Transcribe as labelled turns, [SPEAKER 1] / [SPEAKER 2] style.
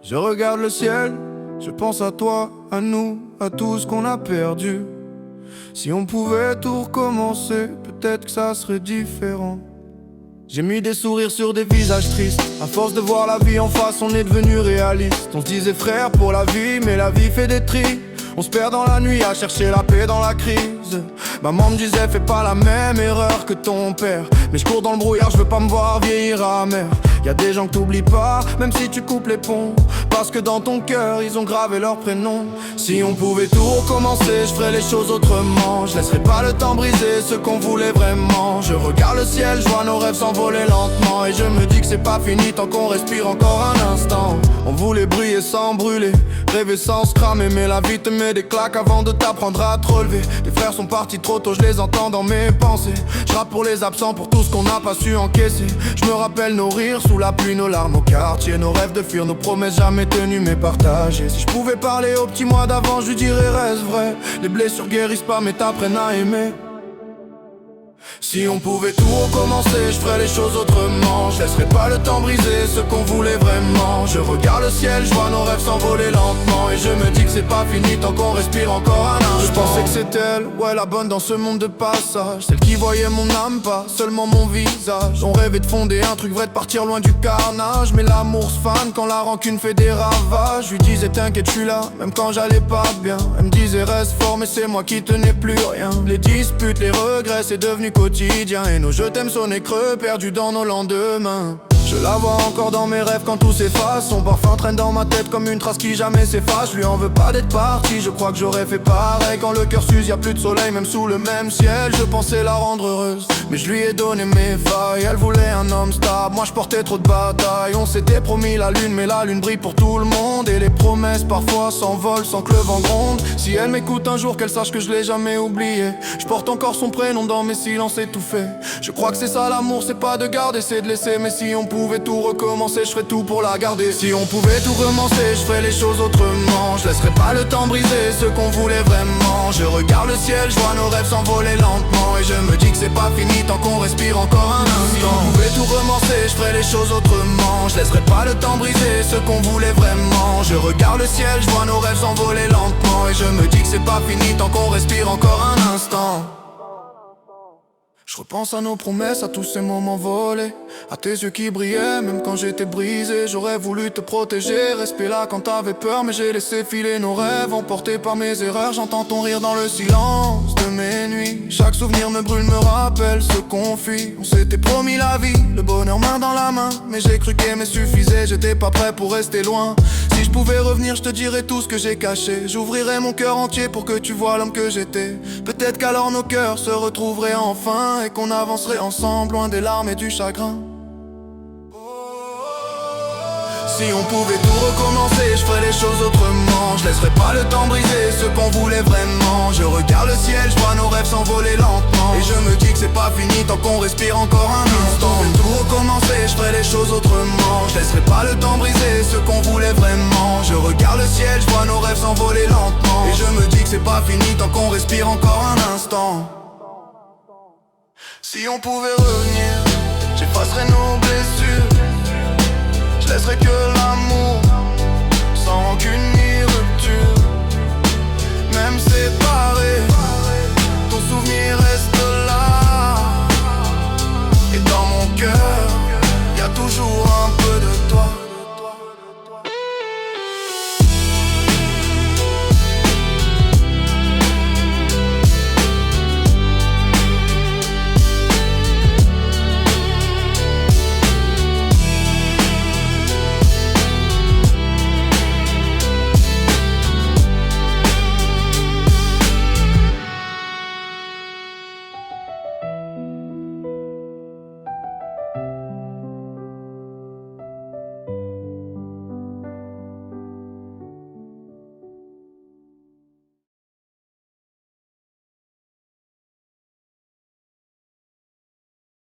[SPEAKER 1] Je regarde le ciel, je pense à toi, à nous, à tout ce qu'on a perdu. Si on pouvait tout recommencer, peut-être que ça serait différent. J'ai mis des sourires sur des visages tristes. À force de voir la vie en face, on est devenu réaliste. On se disait frère pour la vie, mais la vie fait des tris. On se perd dans la nuit à chercher la paix dans la crise. Maman me disait fais pas la même erreur que ton père. Mais je cours dans le brouillard, je veux pas me voir vieillir amer. Y'a des gens que t'oublies pas, même si tu coupes les ponts. Parce que dans ton cœur, ils ont gravé leur prénom. Si on pouvait tout recommencer, je ferais les choses autrement. Je laisserais pas le temps briser ce qu'on voulait vraiment. Je regarde le ciel, je vois nos rêves s'envoler lentement. Et je me dis que c'est pas fini tant qu'on respire encore un instant. On voulait briller sans brûler, rêver sans se cramer. Mais la vie te met des claques avant de t'apprendre à te relever. Tes frères sont partis trop tôt, je les entends dans mes pensées. Je rappe pour les absents, pour tout ce qu'on n'a pas su encaisser. Je me rappelle nos rires sous la pluie, nos larmes au quartier. Nos rêves de fuir, nos promesses jamais tenues mais partagées. Si je pouvais parler au petit moi d'avant, je lui dirais reste vrai. Les blessures guérissent pas mais t'apprennent à aimer. Si on pouvait tout recommencer, je ferais les choses autrement. Je laisserais pas le temps briser ce qu'on voulait vraiment. Je regarde le ciel, je vois nos rêves s'envoler lentement. Et je me dis que c'est pas fini tant qu'on respire encore un instant. Je pensais que c'était elle, ouais la bonne dans ce monde de passage. Celle qui voyait mon âme, pas seulement mon visage. On rêvait de fonder un truc vrai, de partir loin du carnage. Mais l'amour se fane quand la rancune fait des ravages. Je lui disais t'inquiète je suis là, même quand j'allais pas bien. Elle me disait reste fort mais c'est moi qui tenais plus rien. Les disputes, les regrets c'est devenu quotidien. Et nos je t'aime sonnaient creux, perdus dans nos lendemains. Je la vois encore dans mes rêves quand tout s'efface. Son parfum traîne dans ma tête comme une trace qui jamais s'efface. Je lui en veux pas d'être parti, je crois que j'aurais fait pareil. Quand le cœur s'use, y a plus de soleil, même sous le même ciel. Je pensais la rendre heureuse, mais je lui ai donné mes failles. Elle voulait un homme stable, moi je portais trop de batailles. On s'était promis la lune, mais la lune brille pour tout le monde. Et les promesses parfois s'envolent sans que le vent gronde. Si elle m'écoute un jour, qu'elle sache que je l'ai jamais oublié. Je porte encore son prénom dans mes silences étouffés. Je crois que c'est ça l'amour, c'est pas de garder, c'est de laisser. Mais si on pouvait tout recommencer, je ferais tout pour la garder. Si on pouvait tout recommencer, je ferais les choses autrement. Je laisserais pas le temps briser ce qu'on voulait vraiment. Je regarde le ciel, je vois nos rêves s'envoler lentement. Et je me dis que c'est pas fini tant qu'on respire encore un instant. Si on pouvait tout recommencer, je ferais les choses autrement. Je laisserais pas le temps briser ce qu'on voulait vraiment. Je regarde le ciel, je vois nos rêves s'envoler lentement. Et je me dis que c'est pas fini tant qu'on respire encore un instant. Je repense à nos promesses, à tous ces moments volés, à tes yeux qui brillaient même quand j'étais brisé. J'aurais voulu te protéger, rester là quand t'avais peur. Mais j'ai laissé filer nos rêves, emportés par mes erreurs. J'entends ton rire dans le silence de mes nuits. Chaque souvenir me brûle, me rappelle ce qu'on fuit. On s'était promis la vie, le bonheur main dans la main. Mais j'ai cru qu'aimer suffisait, j'étais pas prêt pour rester loin. Si je pouvais revenir, je te dirais tout ce que j'ai caché. J'ouvrirais mon cœur entier pour que tu vois l'homme que j'étais. Peut-être qu'alors nos cœurs se retrouveraient enfin. Et qu'on avancerait ensemble, loin des larmes et du chagrin. Si on pouvait tout recommencer, je ferais les choses autrement. Je laisserais pas le temps briser ce qu'on voulait vraiment. Je regarde le ciel, je vois nos rêves s'envoler lentement. Et je me dis que c'est pas fini tant qu'on respire encore un instant. Si on pouvait tout recommencer, je ferais les choses autrement. Je laisserais pas le temps briser ce qu'on voulait vraiment. Je regarde le ciel, je vois nos rêves s'envoler lentement. Et je me dis que c'est pas fini tant qu'on respire encore un instant. Si on pouvait revenir, j'effacerais nos blessures. Je laisserais que l'amour, sans rancune